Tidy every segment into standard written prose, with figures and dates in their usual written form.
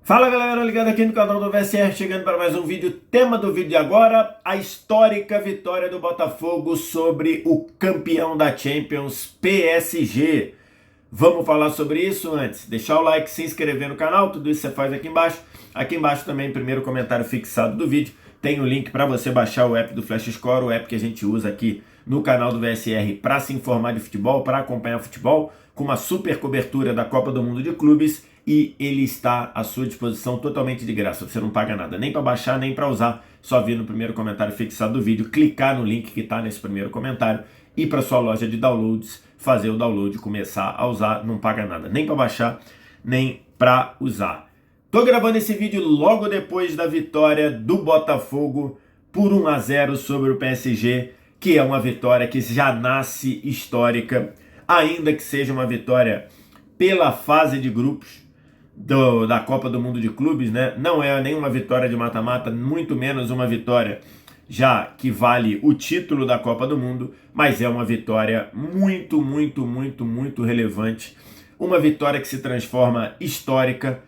Fala galera, ligado aqui no canal do VSR, chegando para mais um vídeo. Tema do vídeo de agora, a histórica vitória do Botafogo sobre o campeão da Champions, PSG. Vamos falar sobre isso antes. Deixar o like, se inscrever no canal, tudo isso você faz aqui embaixo. Aqui embaixo também, primeiro comentário fixado do vídeo, tem o link para você baixar o app do Flash Score, o app que a gente usa aqui no canal do VSR para se informar de futebol, para acompanhar futebol, com uma super cobertura da Copa do Mundo de Clubes, e ele está à sua disposição totalmente de graça. Você não paga nada, nem para baixar, nem para usar. Só vir no primeiro comentário fixado do vídeo, clicar no link que está nesse primeiro comentário, ir para sua loja de downloads, fazer o download, começar a usar, não paga nada, nem para baixar, nem para usar. Tô gravando esse vídeo logo depois da vitória do Botafogo por 1-0 sobre o PSG, que é uma vitória que já nasce histórica, ainda que seja uma vitória pela fase de grupos da Copa do Mundo de Clubes, né? Não é nenhuma vitória de mata-mata, muito menos uma vitória já que vale o título da Copa do Mundo, mas é uma vitória muito relevante, uma vitória que se transforma histórica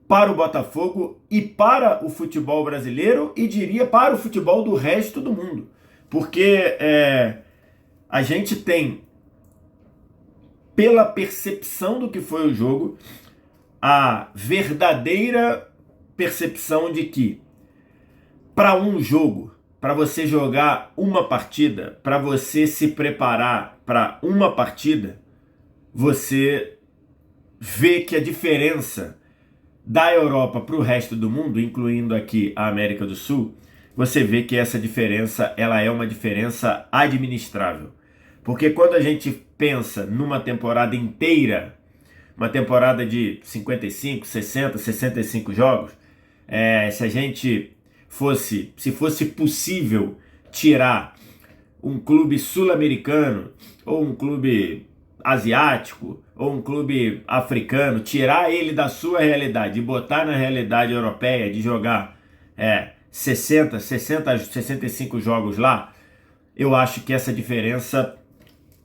para o Botafogo e para o futebol brasileiro, e diria para o futebol do resto do mundo, porque a gente tem, pela percepção do que foi o jogo, a verdadeira percepção de que para um jogo, para você jogar uma partida, para você se preparar para uma partida, você vê que a diferença da Europa para o resto do mundo, incluindo aqui a América do Sul, você vê que essa diferença ela é uma diferença administrável. Porque quando a gente pensa numa temporada inteira, uma temporada de 55, 60, 65 jogos, se fosse possível tirar um clube sul-americano, ou um clube asiático, ou um clube africano, tirar ele da sua realidade e botar na realidade europeia de jogar 60, 65 jogos lá, eu acho que essa diferença,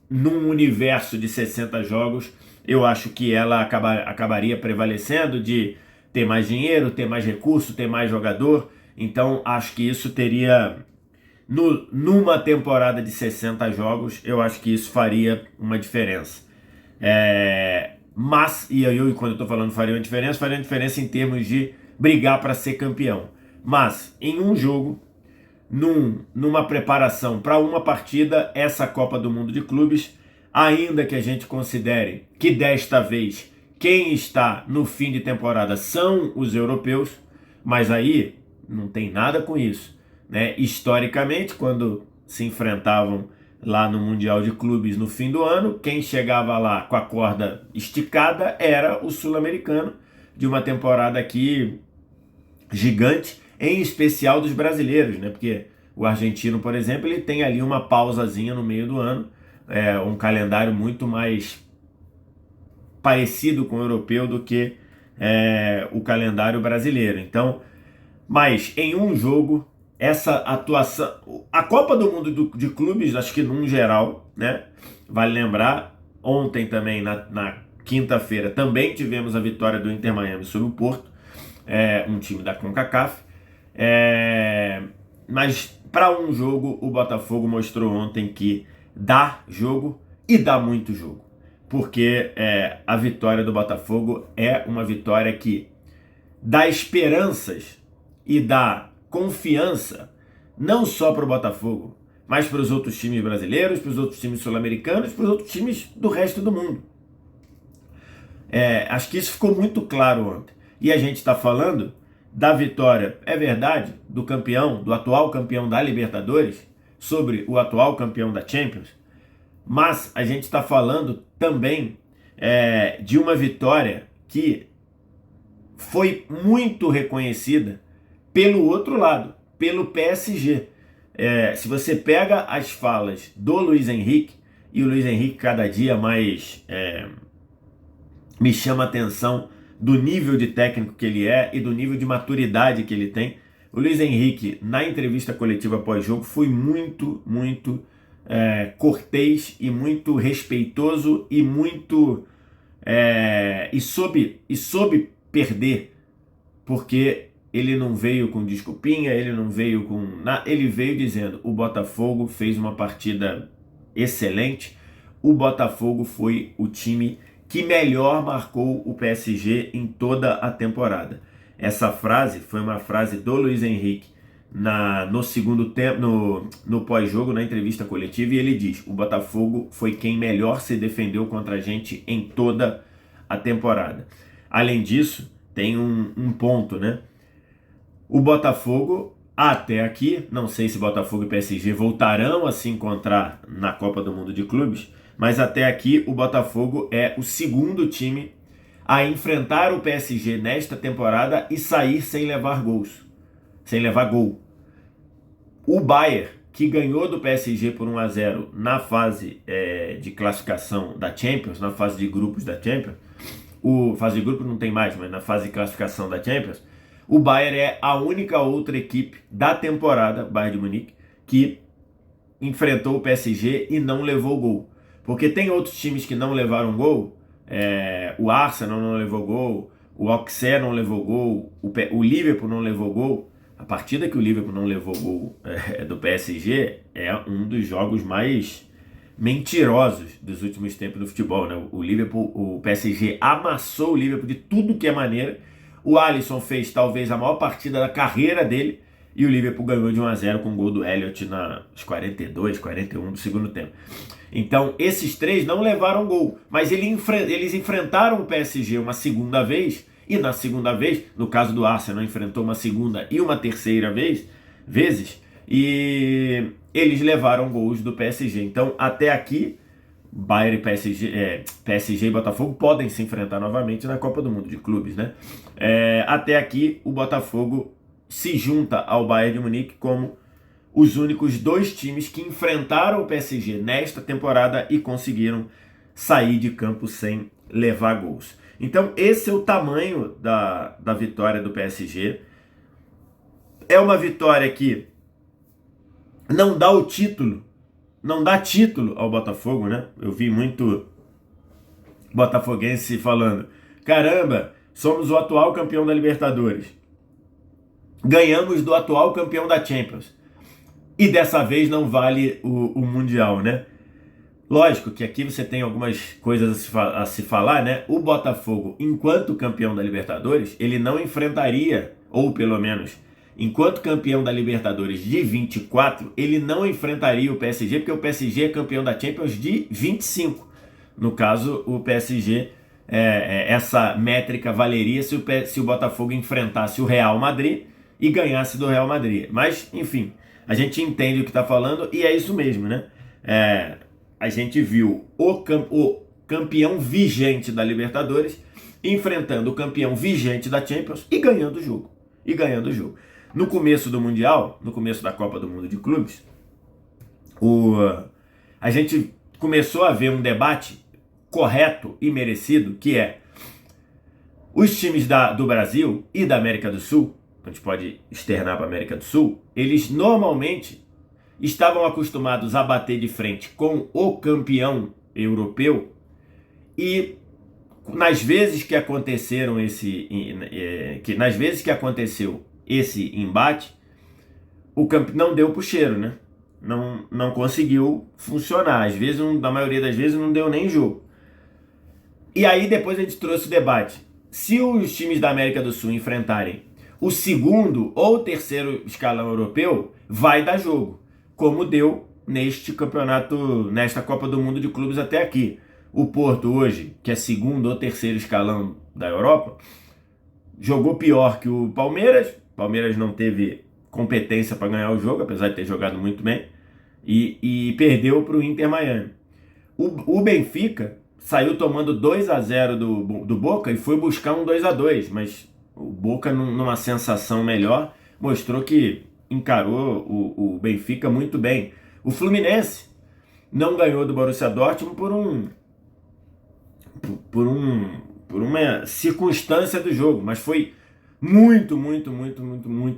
num universo de 60 jogos, eu acho que ela acabaria prevalecendo de ter mais dinheiro, ter mais recurso, ter mais jogador. Então acho que isso teria, numa temporada de 60 jogos, eu acho que isso faria uma diferença. Mas, quando eu estou falando faria uma diferença em termos de brigar para ser campeão. Mas em um jogo, numa preparação para uma partida, essa Copa do Mundo de Clubes, ainda que a gente considere que desta vez quem está no fim de temporada são os europeus, mas aí não tem nada com isso, né? Historicamente, quando se enfrentavam lá no Mundial de Clubes no fim do ano, quem chegava lá com a corda esticada era o sul-americano, de uma temporada aqui gigante, em especial dos brasileiros, né? Porque o argentino, por exemplo, ele tem ali uma pausazinha no meio do ano, um calendário muito mais parecido com o europeu do que o calendário brasileiro. Então, mas em um jogo, essa atuação, a Copa do Mundo de Clubes, acho que num geral, né? Vale lembrar, ontem também, na quinta-feira, também tivemos a vitória do Inter Miami sobre o Porto, um time da CONCACAF, mas para um jogo, o Botafogo mostrou ontem que dá jogo e dá muito jogo, porque a vitória do Botafogo é uma vitória que dá esperanças e dá confiança não só para o Botafogo, mas para os outros times brasileiros, para os outros times sul-americanos, para os outros times do resto do mundo. Acho que isso ficou muito claro ontem. E a gente está falando da vitória, é verdade, do campeão, do atual campeão da Libertadores sobre o atual campeão da Champions, mas a gente está falando também de uma vitória que foi muito reconhecida pelo outro lado, pelo PSG. Se você pega as falas do Luiz Henrique, e o Luiz Henrique cada dia mais me chama a atenção do nível de técnico que ele é e do nível de maturidade que ele tem. O Luiz Henrique, na entrevista coletiva pós-jogo, foi muito cortês e muito respeitoso e soube perder porque ele não veio com desculpinha, ele não veio com ele veio dizendo: o Botafogo fez uma partida excelente, o Botafogo foi o time que melhor marcou o PSG em toda a temporada. Essa frase foi uma frase do Luiz Henrique no segundo tempo, no pós-jogo, na entrevista coletiva, e ele diz: o Botafogo foi quem melhor se defendeu contra a gente em toda a temporada. Além disso, tem um ponto, né? O Botafogo, até aqui, não sei se Botafogo e PSG voltarão a se encontrar na Copa do Mundo de Clubes, mas até aqui o Botafogo é o segundo time a enfrentar o PSG nesta temporada e sair sem levar gols, sem levar gol. O Bayern, que ganhou do PSG por 1-0 na fase de classificação da Champions, na fase de grupos da Champions, fase de grupos não tem mais, mas na fase de classificação da Champions, o Bayern é a única outra equipe da temporada, Bayern de Munique, que enfrentou o PSG e não levou gol. Porque tem outros times que não levaram gol, o Arsenal não levou gol, o Auxerre não levou gol, o Liverpool não levou gol. A partida que o Liverpool não levou gol do PSG é um dos jogos mais mentirosos dos últimos tempos do futebol, né? O PSG amassou o Liverpool de tudo que é maneira. O Alisson fez talvez a maior partida da carreira dele e o Liverpool ganhou de 1-0 com o gol do Elliott nos 42, 41 do segundo tempo. Então, esses três não levaram gol, mas eles enfrentaram o PSG uma segunda vez, e na segunda vez, no caso do Arsenal, enfrentou uma segunda e uma terceira vezes, e eles levaram gols do PSG. Então, até aqui, Bayern e PSG e Botafogo podem se enfrentar novamente na Copa do Mundo de Clubes, né? Até aqui, o Botafogo se junta ao Bayern de Munique como os únicos dois times que enfrentaram o PSG nesta temporada e conseguiram sair de campo sem levar gols. Então, esse é o tamanho da vitória do PSG. É uma vitória que não dá o título, não dá título ao Botafogo, né? Eu vi muito botafoguense falando: caramba, somos o atual campeão da Libertadores, ganhamos do atual campeão da Champions, e dessa vez não vale o Mundial, né? Lógico que aqui você tem algumas coisas a se falar, né? O Botafogo, enquanto campeão da Libertadores, ele não enfrentaria, ou pelo menos, enquanto campeão da Libertadores de 24, ele não enfrentaria o PSG, porque o PSG é campeão da Champions de 25. No caso, o PSG, essa métrica valeria se o Botafogo enfrentasse o Real Madrid e ganhasse do Real Madrid. Mas, enfim, a gente entende o que está falando e é isso mesmo, né? A gente viu o campeão vigente da Libertadores enfrentando o campeão vigente da Champions e ganhando o jogo. No começo do Mundial, no começo da Copa do Mundo de Clubes, a gente começou a ver um debate correto e merecido, que é: os times do Brasil e da América do Sul, a gente pode externar para a América do Sul, eles normalmente estavam acostumados a bater de frente com o campeão europeu, e nas vezes que aconteceu esse embate, o campo não deu puxeiro, né? Não conseguiu funcionar. Às vezes, na maioria das vezes, não deu nem jogo. E aí depois a gente trouxe o debate: se os times da América do Sul enfrentarem o segundo ou terceiro escalão europeu, vai dar jogo, como deu neste campeonato, nesta Copa do Mundo de Clubes até aqui. O Porto hoje, que é segundo ou terceiro escalão da Europa, jogou pior que o Palmeiras. O Palmeiras não teve competência para ganhar o jogo, apesar de ter jogado muito bem, e perdeu para o Inter Miami. O Benfica saiu tomando 2-0 do Boca e foi buscar um 2-2, mas o Boca, numa sensação melhor, mostrou que encarou o Benfica muito bem. O Fluminense não ganhou do Borussia Dortmund por uma circunstância do jogo, mas foi muito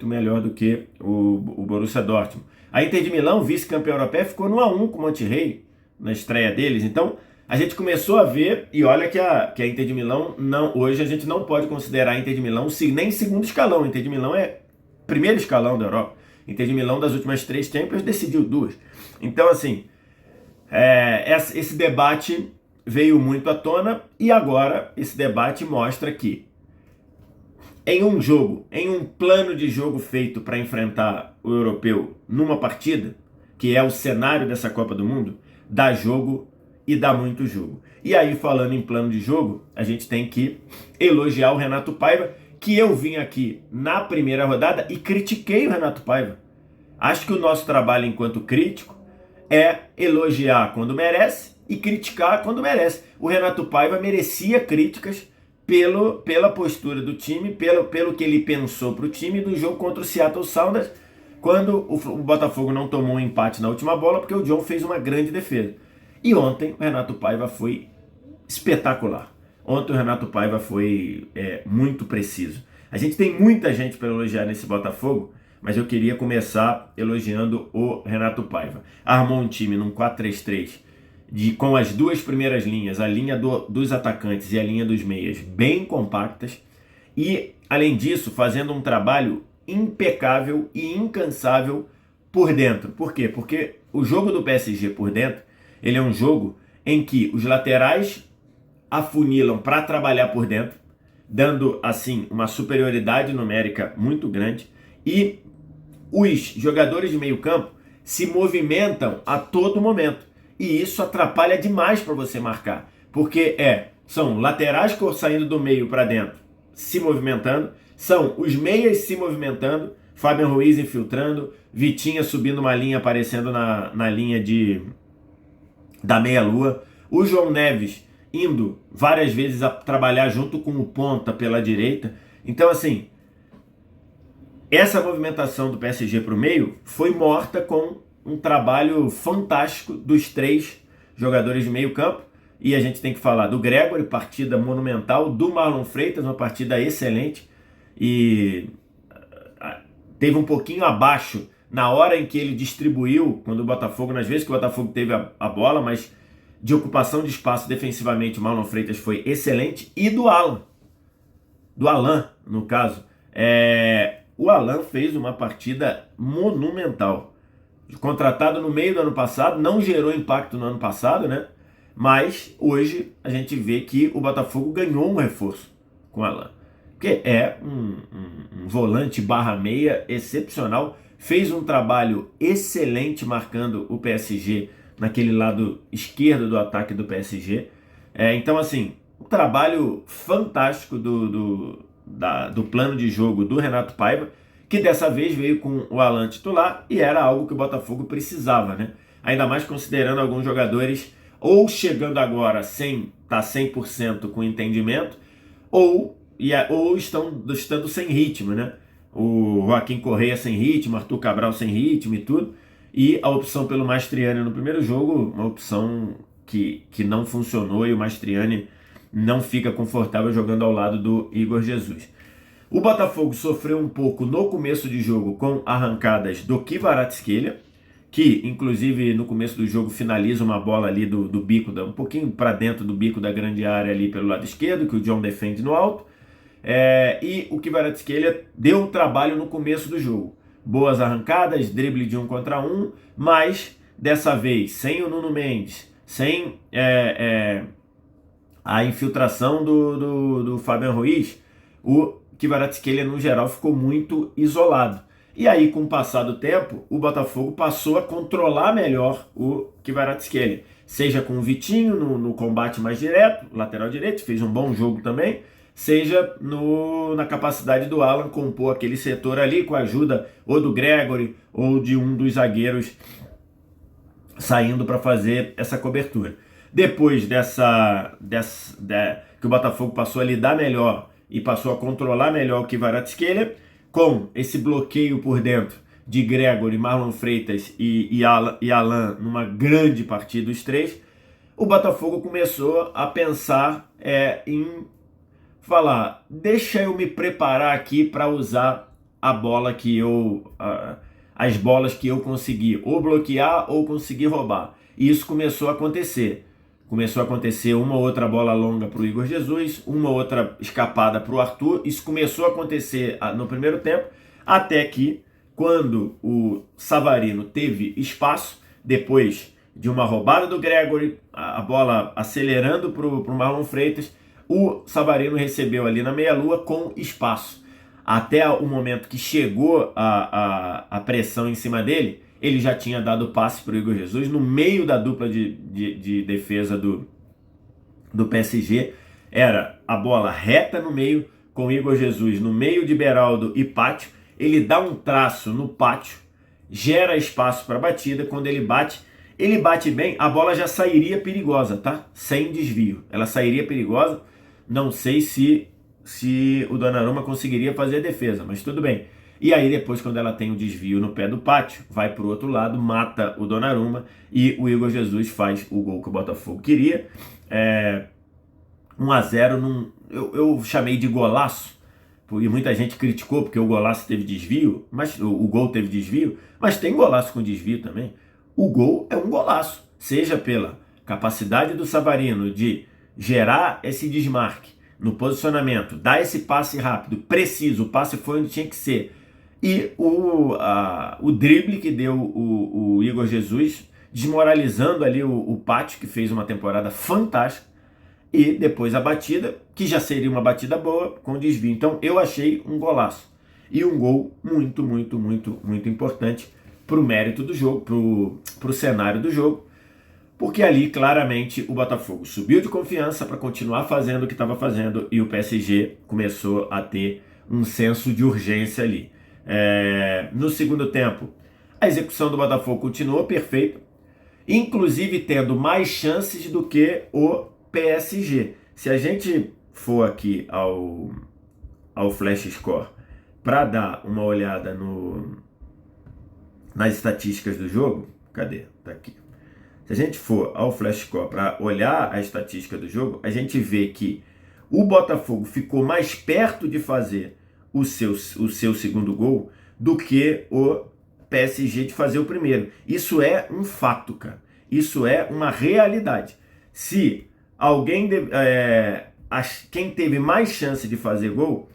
melhor do que o Borussia Dortmund. A Inter de Milão, vice-campeão europeu, ficou no 1-1 com o Monterrey na estreia deles. Então, a gente começou a ver, e olha que a Inter de Milão, hoje a gente não pode considerar a Inter de Milão nem segundo escalão. A Inter de Milão é primeiro escalão da Europa. A Inter de Milão, das últimas 3 Champions, decidiu 2. Então, assim, esse debate veio muito à tona, e agora esse debate mostra que em um jogo, em um plano de jogo feito para enfrentar o europeu numa partida, que é o cenário dessa Copa do Mundo, dá jogo e dá muito jogo. E aí, falando em plano de jogo, a gente tem que elogiar o Renato Paiva, que eu vim aqui na primeira rodada e critiquei o Renato Paiva. Acho que o nosso trabalho enquanto crítico é elogiar quando merece e criticar quando merece. O Renato Paiva merecia críticas pela postura do time, pelo que ele pensou para o time do jogo contra o Seattle Sounders, quando o Botafogo não tomou um empate na última bola, porque o John fez uma grande defesa. E ontem o Renato Paiva foi espetacular. Ontem o Renato Paiva foi muito preciso. A gente tem muita gente para elogiar nesse Botafogo, mas eu queria começar elogiando o Renato Paiva. Armou um time num 4-3-3, com as 2 primeiras linhas, a linha dos atacantes e a linha dos meias, bem compactas. E, além disso, fazendo um trabalho impecável e incansável por dentro. Por quê? Porque o jogo do PSG por dentro, ele é um jogo em que os laterais afunilam para trabalhar por dentro, dando, assim, uma superioridade numérica muito grande, e os jogadores de meio campo se movimentam a todo momento, e isso atrapalha demais para você marcar, porque são laterais saindo do meio para dentro, se movimentando, são os meias se movimentando, Fabian Ruiz infiltrando, Vitinha subindo uma linha, aparecendo na linha da meia-lua, o João Neves indo várias vezes a trabalhar junto com o ponta pela direita. Então, assim, essa movimentação do PSG para o meio foi morta com um trabalho fantástico dos 3 jogadores de meio campo. E a gente tem que falar do Gregóry, partida monumental, do Marlon Freitas, uma partida excelente, e teve um pouquinho abaixo na hora em que ele distribuiu, quando o Botafogo, nas vezes que o Botafogo teve a bola, mas de ocupação de espaço defensivamente, o Marlon Freitas foi excelente, e do Alan, no caso. O Alan fez uma partida monumental. Contratado no meio do ano passado, não gerou impacto no ano passado, né? Mas hoje a gente vê que o Botafogo ganhou um reforço com o Alan, que é um volante /meia excepcional, fez um trabalho excelente marcando o PSG naquele lado esquerdo do ataque do PSG. Então, assim, um trabalho fantástico do plano de jogo do Renato Paiva, que dessa vez veio com o Alan titular, e era algo que o Botafogo precisava, né? Ainda mais considerando alguns jogadores ou chegando agora sem estar 100% com entendimento, ou estando sem ritmo, né? O Joaquim Correia sem ritmo, Arthur Cabral sem ritmo e tudo, e a opção pelo Mastriani no primeiro jogo, uma opção que não funcionou, e o Mastriani não fica confortável jogando ao lado do Igor Jesus. O Botafogo sofreu um pouco no começo de jogo com arrancadas do Kvaratskhelia, que inclusive no começo do jogo finaliza uma bola ali do bico, um pouquinho para dentro do bico da grande área ali pelo lado esquerdo, que o John defende no alto. E o Kvaratskhelia deu trabalho no começo do jogo. Boas arrancadas, drible de 1 contra 1, mas dessa vez sem o Nuno Mendes, sem a infiltração do Fabian Ruiz, o Kvaratskhelia no geral ficou muito isolado. E aí, com o passar do tempo, o Botafogo passou a controlar melhor o Kvaratskhelia, seja com o Vitinho no combate mais direto, lateral direito, fez um bom jogo também, seja na capacidade do Alan compor aquele setor ali com a ajuda ou do Gregóry ou de um dos zagueiros saindo para fazer essa cobertura. Depois que o Botafogo passou a lidar melhor e passou a controlar melhor o Kvaratskhelia, com esse bloqueio por dentro de Gregóry, Marlon Freitas e Alan numa grande partida dos 3, o Botafogo começou a pensar em falar, deixa eu me preparar aqui para usar as bolas que eu consegui ou bloquear ou conseguir roubar. E isso começou a acontecer começou a acontecer uma ou outra bola longa para o Igor Jesus, uma outra escapada para o Arthur. Isso começou a acontecer no primeiro tempo, até que, quando o Savarino teve espaço, depois de uma roubada do Gregory, a bola acelerando para o Marlon Freitas, o Savarino recebeu ali na meia-lua com espaço. Até o momento que chegou a pressão em cima dele, ele já tinha dado passe para o Igor Jesus no meio da dupla de defesa do PSG. Era a bola reta no meio, com o Igor Jesus no meio de Beraldo e Pátio. Ele dá um traço no Pátio, gera espaço para a batida. Quando ele bate bem, a bola já sairia perigosa, tá? Sem desvio. Ela sairia perigosa. Não sei se o Donnarumma conseguiria fazer a defesa, mas tudo bem. E aí depois, quando ela tem o desvio no pé do Pátio, vai para o outro lado, mata o Donnarumma e o Igor Jesus faz o gol que o Botafogo queria. 1-0, eu chamei de golaço, e muita gente criticou porque o golaço teve desvio, mas o gol teve desvio, mas tem golaço com desvio também. O gol é um golaço, seja pela capacidade do Savarino de gerar esse desmarque no posicionamento, dar esse passe rápido, preciso, o passe foi onde tinha que ser, e o drible que deu o Igor Jesus, desmoralizando ali o Pátio, que fez uma temporada fantástica, e depois a batida, que já seria uma batida boa, com desvio. Então eu achei um golaço. E um gol muito, muito, muito, muito importante para o mérito do jogo, para o cenário do jogo, porque ali claramente o Botafogo subiu de confiança para continuar fazendo o que estava fazendo e o PSG começou a ter um senso de urgência ali. No segundo tempo, a execução do Botafogo continuou perfeita, inclusive tendo mais chances do que o PSG. Se a gente for aqui ao Flash Score para dar uma olhada nas estatísticas do jogo, cadê? Tá aqui. Se a gente for ao Flash Score para olhar a estatística do jogo, a gente vê que o Botafogo ficou mais perto de fazer o seu segundo gol do que o PSG de fazer o primeiro. Isso é um fato, cara. Isso é uma realidade. Se alguém quem teve mais chance de fazer gol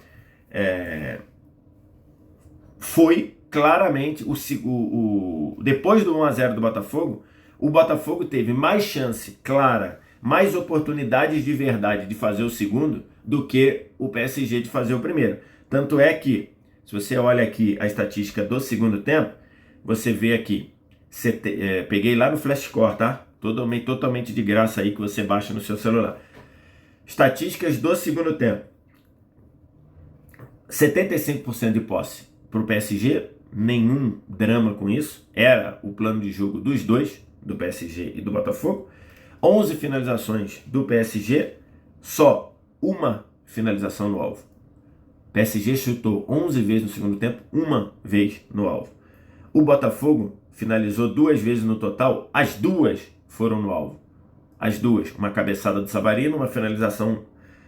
foi claramente depois do 1-0 do Botafogo. O Botafogo teve mais chance clara, mais oportunidades de verdade de fazer o segundo do que o PSG de fazer o primeiro. Tanto é que, se você olha aqui a estatística do segundo tempo, você vê aqui, peguei lá no Flash Score, tá? Totalmente de graça aí que você baixa no seu celular. Estatísticas do segundo tempo. 75% de posse para o PSG, nenhum drama com isso. Era o plano de jogo dos dois, do PSG e do Botafogo. 11 finalizações do PSG, só uma finalização no alvo. O PSG chutou 11 vezes no segundo tempo, uma vez no alvo. O Botafogo finalizou 2 vezes no total, as 2 foram no alvo. As 2, uma cabeçada do Savarino, uma finalização,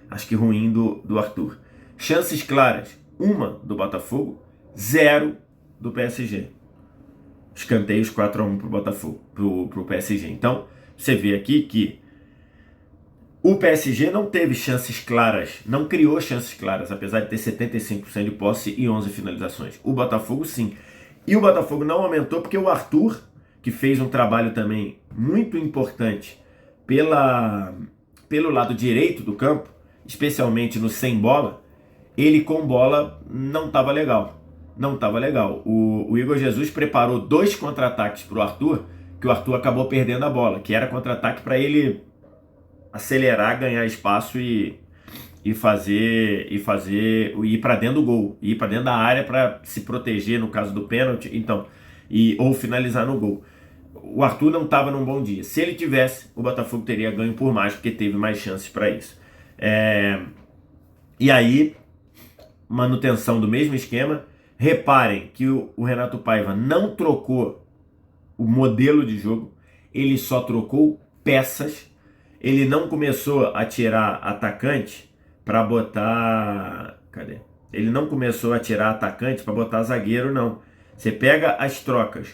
acho que ruim, do Arthur. Chances claras, 1 do Botafogo, 0 do PSG. Escanteios 4-1 para o Botafogo, pro PSG. Então, você vê aqui que o PSG não teve chances claras, não criou chances claras, apesar de ter 75% de posse e 11 finalizações. O Botafogo sim. E o Botafogo não aumentou porque o Arthur, que fez um trabalho também muito importante pelo lado direito do campo, especialmente no sem bola, ele com bola não estava legal. Não estava legal. O Igor Jesus preparou 2 contra-ataques para o Arthur, que o Arthur acabou perdendo a bola, que era contra-ataque para ele acelerar, ganhar espaço e ir para dentro do gol, ir para dentro da área para se proteger no caso do pênalti, então, ou finalizar no gol. O Arthur não estava num bom dia. Se ele tivesse, o Botafogo teria ganho por mais, porque teve mais chances para isso. E aí, manutenção do mesmo esquema. Reparem que o Renato Paiva não trocou o modelo de jogo, ele só trocou peças. Ele não começou a tirar atacante para botar... Cadê? Ele não começou a tirar atacante para botar zagueiro, não. Você pega as trocas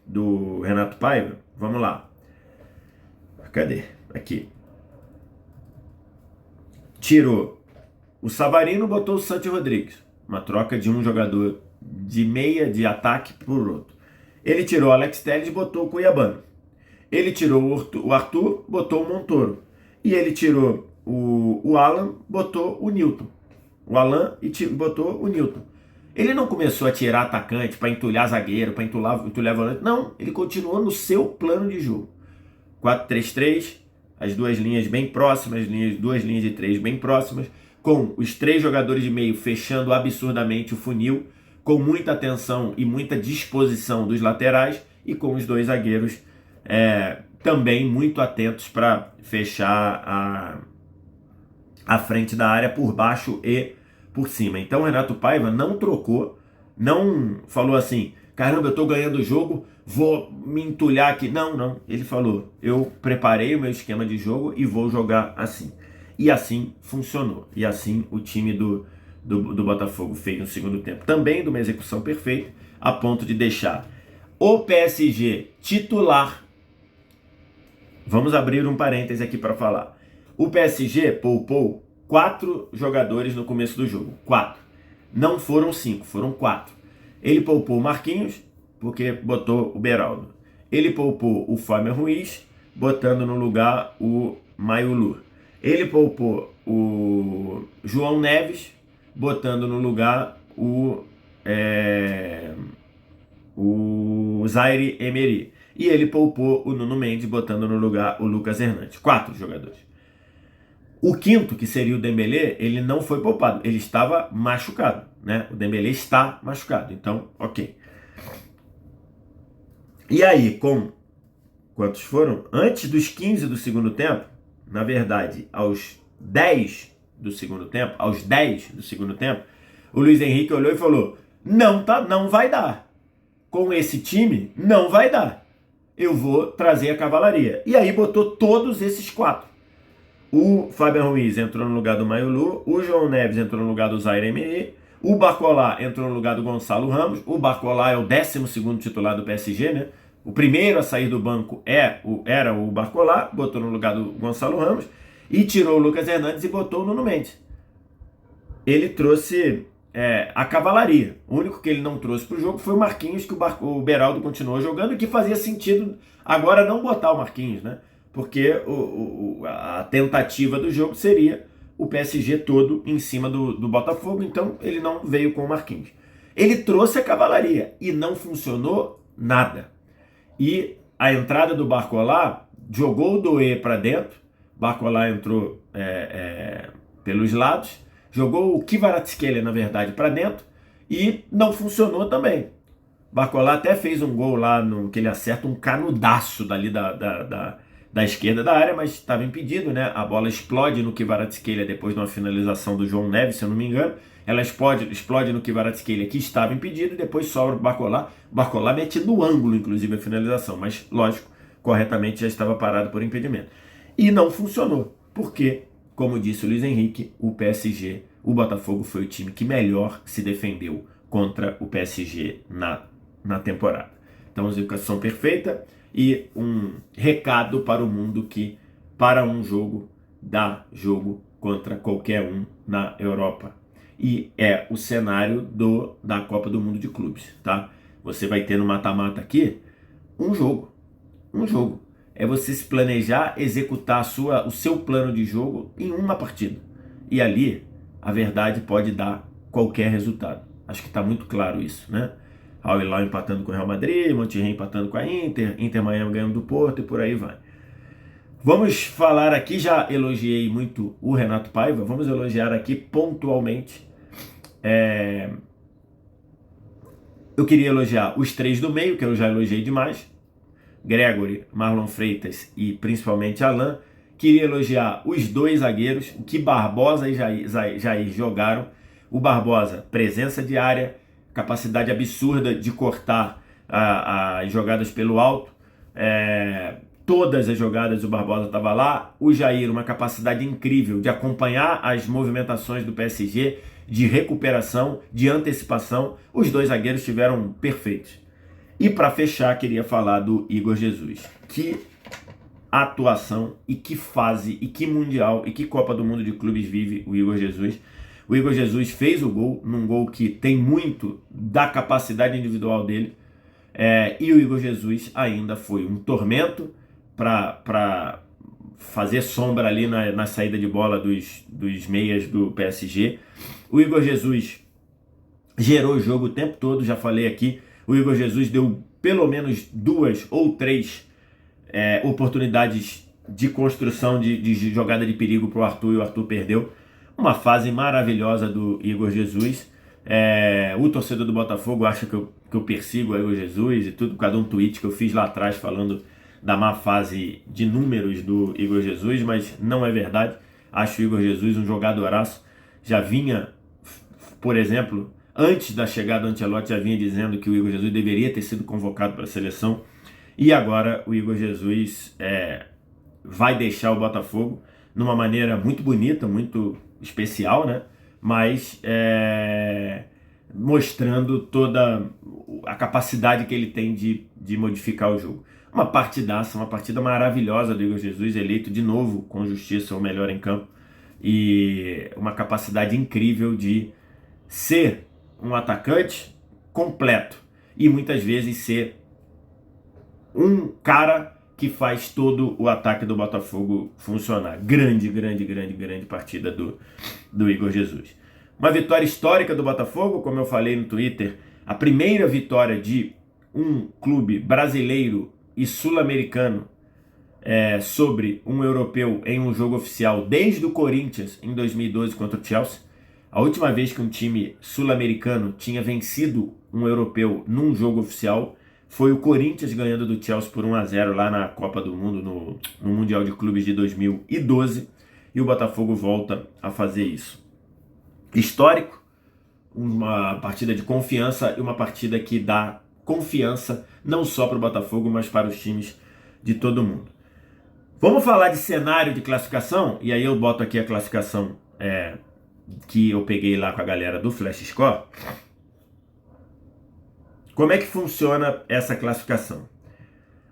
do Renato Paiva, vamos lá. Cadê? Aqui. tirou o Savarino, botou o Santi Rodrigues. Uma troca de um jogador de meia, de ataque, por outro. Ele tirou o Alex Telles e botou o Cuiabano. Ele tirou o Arthur, botou o Montoro. E ele tirou o Alan, botou o Nilton. O Alan e botou o Nilton. Ele não começou a tirar atacante para entulhar zagueiro, para entulhar volante. Não, ele continuou no seu plano de jogo. 4-3-3, as duas linhas bem próximas, duas linhas de três bem próximas, com os três jogadores de meio fechando absurdamente o funil, com muita atenção e muita disposição dos laterais e com os dois zagueiros também muito atentos para fechar a frente da área por baixo e por cima. Então o Renato Paiva não trocou, não falou assim, caramba, eu tô ganhando o jogo, vou me entulhar aqui. Não. Ele falou, eu preparei o meu esquema de jogo e vou jogar assim. E assim funcionou. E assim o time do Botafogo fez no segundo tempo. Também de uma execução perfeita, a ponto de deixar o PSG titular. Vamos abrir um parêntese aqui para falar. O PSG poupou 4 jogadores no começo do jogo. 4. Não foram 5, foram 4. Ele poupou o Marquinhos, porque botou o Beraldo. Ele poupou o Fábio Ruiz, botando no lugar o Mayulu. Ele poupou o João Neves, botando no lugar o Zaire Emery. E ele poupou o Nuno Mendes, botando no lugar o Lucas Hernandes. 4 jogadores. O quinto, que seria o Dembélé, ele não foi poupado. Ele estava machucado, né? O Dembélé está machucado. Então, ok. E aí, quantos foram? Antes dos 15 do segundo tempo, na verdade, aos 10 do segundo tempo, o Luiz Henrique olhou e falou, não vai dar. Com esse time, não vai dar. Eu vou trazer a cavalaria. E aí botou todos esses 4. O Fábio Ruiz entrou no lugar do Mayulu, o João Neves entrou no lugar do Zaire Emery, o Barcola entrou no lugar do Gonçalo Ramos. O Barcola é o 12º titular do PSG, né? O primeiro a sair do banco era o Barcola, botou no lugar do Gonçalo Ramos e tirou o Lucas Hernandes e botou o Nuno Mendes. Ele trouxe a cavalaria. O único que ele não trouxe para o jogo foi o Marquinhos, que o Beraldo continuou jogando, e que fazia sentido agora não botar o Marquinhos, né? Porque a tentativa do jogo seria o PSG todo em cima do Botafogo, então ele não veio com o Marquinhos. Ele trouxe a cavalaria e não funcionou nada. E a entrada do Barcola jogou o Doué para dentro, Barcola entrou pelos lados, jogou o Kvaratskhelia, na verdade, para dentro e não funcionou também. Barcola até fez um gol lá, que ele acerta um canudaço dali da esquerda da área, mas estava impedido, né? A bola explode no Kvaratskhelia depois de uma finalização do João Neves, se eu não me engano. Ela explode no Kvaratskhelia, que estava impedido, e depois sobra o Barcola. O Barcola mete no ângulo, inclusive, a finalização, mas, lógico, corretamente já estava parado por impedimento. E não funcionou, porque, como disse o Luiz Henrique, o PSG, o Botafogo, foi o time que melhor se defendeu contra o PSG na temporada. Então, execução perfeita e um recado para o mundo que, para um jogo, dá jogo contra qualquer um na Europa. E é o cenário da Copa do Mundo de Clubes, tá? Você vai ter no mata-mata aqui um jogo. É você se planejar, executar o seu plano de jogo em uma partida. E ali, a verdade pode dar qualquer resultado. Acho que está muito claro isso, né? Al Hilal empatando com o Real Madrid, Monterrey empatando com a Inter Miami ganhando do Porto e por aí vai. Vamos falar aqui, já elogiei muito o Renato Paiva, vamos elogiar aqui pontualmente. Eu queria elogiar os 3 do meio, que eu já elogiei demais. Gregory, Marlon Freitas e principalmente Alan. Queria elogiar os 2 zagueiros, o que Barbosa e Jair jogaram. O Barbosa, presença de área, capacidade absurda de cortar as jogadas pelo alto. Todas as jogadas o Barbosa estava lá. O Jair, uma capacidade incrível de acompanhar as movimentações do PSG, de recuperação, de antecipação. Os 2 zagueiros estiveram perfeitos. E para fechar, queria falar do Igor Jesus, que atuação, e que fase, e que Mundial, e que Copa do Mundo de Clubes vive o Igor Jesus. O Igor Jesus fez o gol, num gol que tem muito da capacidade individual dele, e o Igor Jesus ainda foi um tormento para fazer sombra ali na saída de bola dos meias do PSG. O Igor Jesus gerou o jogo o tempo todo, já falei aqui. O Igor Jesus deu pelo menos 2 ou 3 oportunidades de construção de jogada de perigo para o Arthur, e o Arthur perdeu. Uma fase maravilhosa do Igor Jesus. O torcedor do Botafogo acha que eu persigo o Igor Jesus e tudo por causa de um tweet que eu fiz lá atrás falando da má fase de números do Igor Jesus, mas não é verdade. Acho o Igor Jesus um jogadoraço. Já vinha, por exemplo, antes da chegada do Ancelotti, já vinha dizendo que o Igor Jesus deveria ter sido convocado para a seleção. E agora o Igor Jesus vai deixar o Botafogo numa maneira muito bonita, muito especial, né? Mas mostrando toda a capacidade que ele tem de modificar o jogo. Uma partidaça, uma partida maravilhosa do Igor Jesus, eleito de novo com justiça o melhor em campo, e uma capacidade incrível de ser um atacante completo e muitas vezes ser um cara que faz todo o ataque do Botafogo funcionar. Grande partida do Igor Jesus. Uma vitória histórica do Botafogo, como eu falei no Twitter, a primeira vitória de um clube brasileiro e sul-americano sobre um europeu em um jogo oficial desde o Corinthians em 2012 contra o Chelsea. A última vez que um time sul-americano tinha vencido um europeu num jogo oficial foi o Corinthians ganhando do Chelsea por 1-0 lá na Copa do Mundo, no Mundial de Clubes de 2012, e o Botafogo volta a fazer isso. Histórico, uma partida de confiança e uma partida que dá confiança não só para o Botafogo, mas para os times de todo mundo. Vamos falar de cenário de classificação, e aí eu boto aqui a classificação que eu peguei lá com a galera do Flash Score. Como é que funciona essa classificação?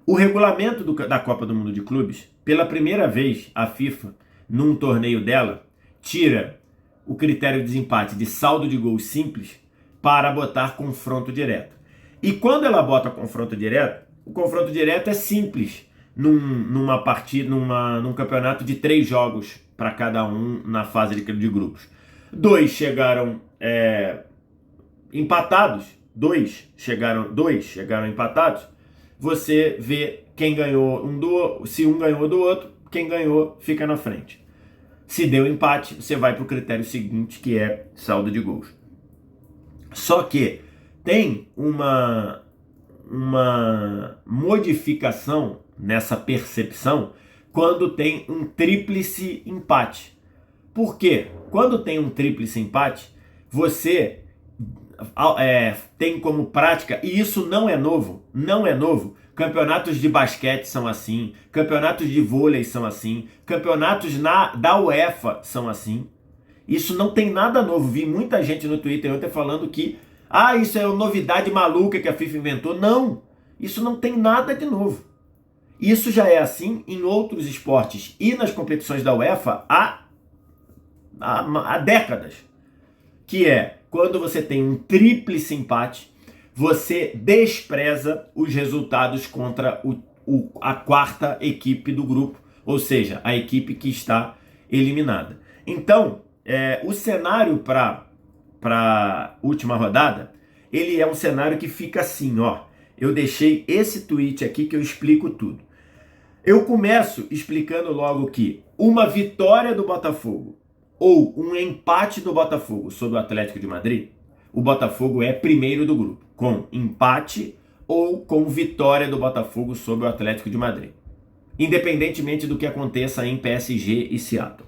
O regulamento da Copa do Mundo de Clubes, pela primeira vez, a FIFA, num torneio dela, tira o critério de desempate de saldo de gols simples para botar confronto direto. E quando ela bota confronto direto, o confronto direto é simples numa partida, num campeonato de 3 jogos para cada um na fase de grupos. 2 chegaram empatados, 2 chegaram empatados. Você vê quem ganhou se um ganhou do outro, quem ganhou fica na frente. Se deu empate, você vai para o critério seguinte, que é saldo de gols. Só que tem uma modificação nessa percepção quando tem um tríplice empate. Por quê? Quando tem um tríplice empate, você tem como prática, e isso não é novo, campeonatos de basquete são assim, campeonatos de vôlei são assim, campeonatos da UEFA são assim. Isso não tem nada novo. Vi muita gente no Twitter ontem falando que isso é uma novidade maluca que a FIFA inventou. Não, isso não tem nada de novo. Isso já é assim em outros esportes e nas competições da UEFA há décadas. Que é, quando você tem um tríplice empate, você despreza os resultados contra a quarta equipe do grupo, ou seja, a equipe que está eliminada. Então, o cenário para a última rodada, ele é um cenário que fica assim, ó. Eu deixei esse tweet aqui que eu explico tudo. Eu começo explicando logo que uma vitória do Botafogo ou um empate do Botafogo sobre o Atlético de Madrid, o Botafogo é primeiro do grupo, com empate ou com vitória do Botafogo sobre o Atlético de Madrid, independentemente do que aconteça em PSG e Seattle.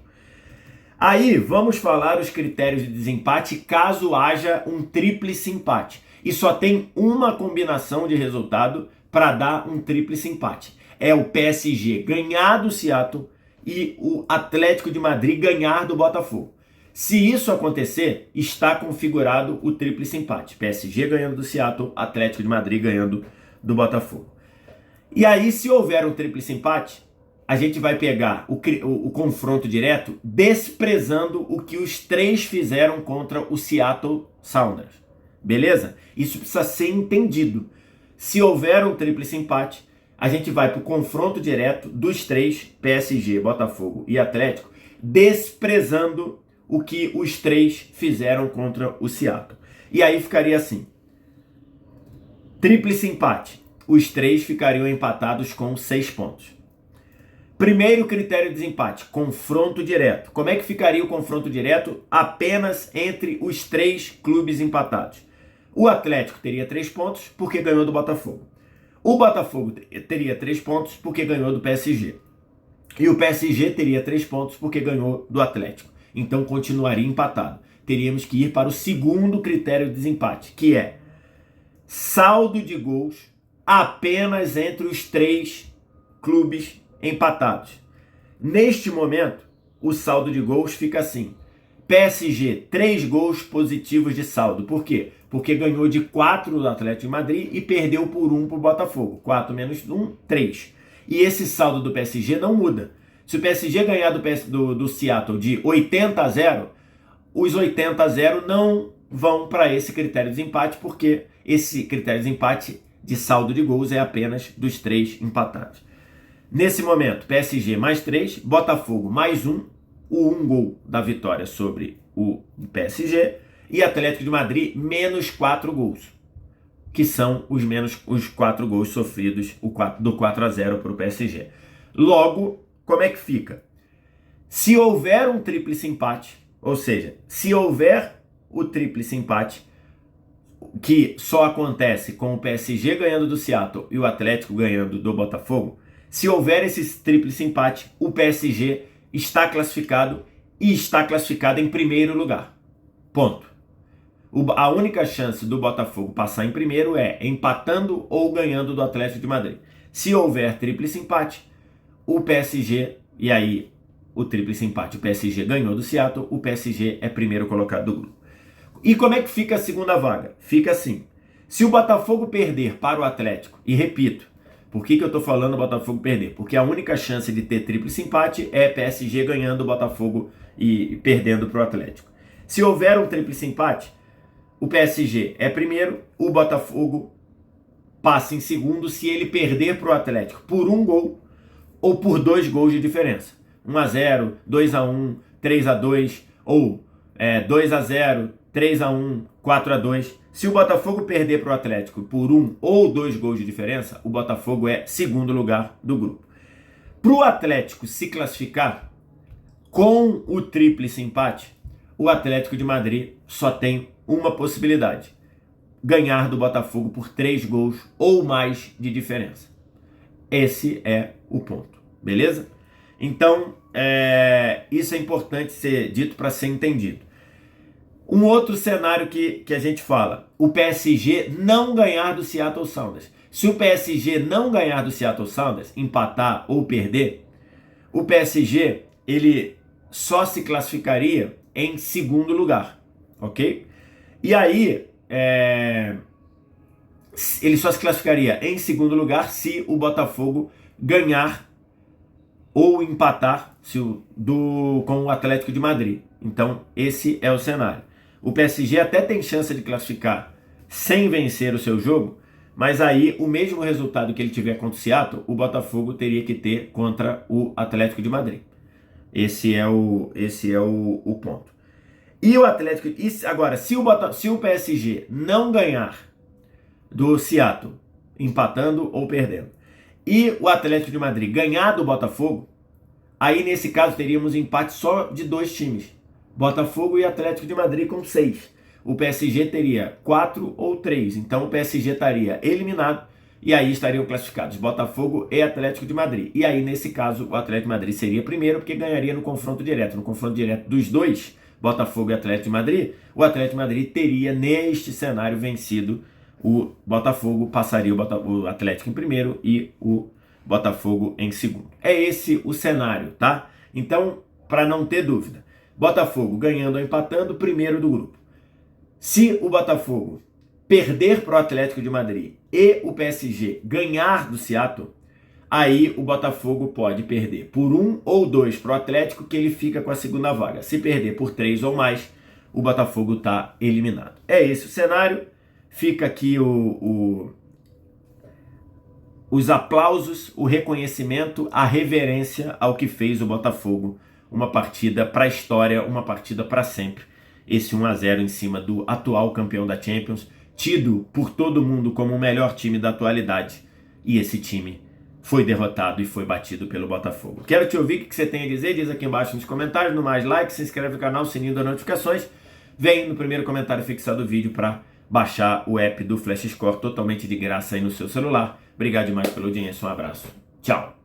Aí vamos falar os critérios de desempate caso haja um tríplice empate. E só tem uma combinação de resultado para dar um tríplice empate. É o PSG ganhar do Seattle e o Atlético de Madrid ganhar do Botafogo. Se isso acontecer, está configurado o tríplice empate. PSG ganhando do Seattle, Atlético de Madrid ganhando do Botafogo. E aí, se houver um tríplice empate, a gente vai pegar o confronto direto desprezando o que os três fizeram contra o Seattle Sounders. Beleza? Isso precisa ser entendido. Se houver um tríplice empate, a gente vai para o confronto direto dos três, PSG, Botafogo e Atlético, desprezando o que os três fizeram contra o Seattle. E aí ficaria assim. Tríplice empate. Os três ficariam empatados com 6 pontos. Primeiro critério de desempate, confronto direto. Como é que ficaria o confronto direto? Apenas entre os três clubes empatados. O Atlético teria 3 pontos porque ganhou do Botafogo. O Botafogo teria 3 pontos porque ganhou do PSG. E o PSG teria 3 pontos porque ganhou do Atlético. Então continuaria empatado. Teríamos que ir para o segundo critério de desempate, que é saldo de gols apenas entre os três clubes empatados. Neste momento, o saldo de gols fica assim. PSG, 3 gols positivos de saldo. Por quê? Porque ganhou de 4 do Atlético de Madrid e perdeu por 1 para o Botafogo. 4 menos 1, 3. E esse saldo do PSG não muda. Se o PSG ganhar do Seattle de 80-0, os 80-0 não vão para esse critério de desempate, porque esse critério de desempate de saldo de gols é apenas dos 3 empatados. Nesse momento, PSG mais 3, Botafogo mais 1, o 1 gol da vitória sobre o PSG, e Atlético de Madrid menos 4 gols, que são os 4 gols sofridos do 4-0 para o PSG. Logo, como é que fica? Se houver um tríplice empate, ou seja, se houver o tríplice empate, que só acontece com o PSG ganhando do Seattle e o Atlético ganhando do Botafogo, se houver esse tríplice empate, o PSG está classificado e está classificado em primeiro lugar. Ponto. A única chance do Botafogo passar em primeiro é empatando ou ganhando do Atlético de Madrid. Se houver tríplice empate, o PSG, e aí o tríplice empate, o PSG ganhou do Seattle, o PSG é primeiro colocado do grupo. E como é que fica a segunda vaga? Fica assim. Se o Botafogo perder para o Atlético, e repito, por que eu estou falando o Botafogo perder? Porque a única chance de ter tríplice empate é PSG ganhando o Botafogo e perdendo para o Atlético. Se houver um tríplice empate, o PSG é primeiro, o Botafogo passa em segundo se ele perder para o Atlético por 1 gol ou por 2 gols de diferença. 1-0, 2-1, 3-2 ou 2-0, 3-1, 4-2. Se o Botafogo perder para o Atlético por 1 ou 2 gols de diferença, o Botafogo é segundo lugar do grupo. Para o Atlético se classificar com o tríplice empate, o Atlético de Madrid só tem uma possibilidade: ganhar do Botafogo por 3 gols ou mais de diferença. Esse é o ponto, beleza? Então, isso é importante ser dito para ser entendido. Um outro cenário que a gente fala, o PSG não ganhar do Seattle Sounders. Se o PSG não ganhar do Seattle Sounders, empatar ou perder, o PSG ele só se classificaria em segundo lugar, ok? E aí, ele só se classificaria em segundo lugar se o Botafogo ganhar ou empatar com o Atlético de Madrid. Então, esse é o cenário. O PSG até tem chance de classificar sem vencer o seu jogo, mas aí o mesmo resultado que ele tiver contra o Seattle, o Botafogo teria que ter contra o Atlético de Madrid. Esse é o ponto. E o Atlético... Agora, se o PSG não ganhar do Seattle, empatando ou perdendo, e o Atlético de Madrid ganhar do Botafogo, aí nesse caso teríamos empate só de 2 times. Botafogo e Atlético de Madrid com 6. O PSG teria 4 ou 3. Então o PSG estaria eliminado e aí estariam classificados Botafogo e Atlético de Madrid. E aí nesse caso o Atlético de Madrid seria primeiro porque ganharia no confronto direto. No confronto direto dos dois, Botafogo e Atlético de Madrid, o Atlético de Madrid teria neste cenário vencido. O Botafogo passaria o Atlético em primeiro e o Botafogo em segundo. É esse o cenário, tá? Então, para não ter dúvida, Botafogo ganhando ou empatando, primeiro do grupo. Se o Botafogo perder para o Atlético de Madrid e o PSG ganhar do Seattle, aí o Botafogo pode perder por 1 ou 2 para o Atlético, que ele fica com a segunda vaga. Se perder por 3 ou mais, o Botafogo está eliminado. É esse o cenário. Fica aqui os aplausos, o reconhecimento, a reverência ao que fez o Botafogo. Uma partida para a história, uma partida para sempre. Esse 1-0 em cima do atual campeão da Champions, tido por todo mundo como o melhor time da atualidade. E esse time foi derrotado e foi batido pelo Botafogo. Quero te ouvir o que você tem a dizer, diz aqui embaixo nos comentários. No mais, like, se inscreve no canal, sininho das notificações. Vem no primeiro comentário fixado do vídeo para baixar o app do Flash Score totalmente de graça aí no seu celular. Obrigado demais pela audiência, um abraço. Tchau.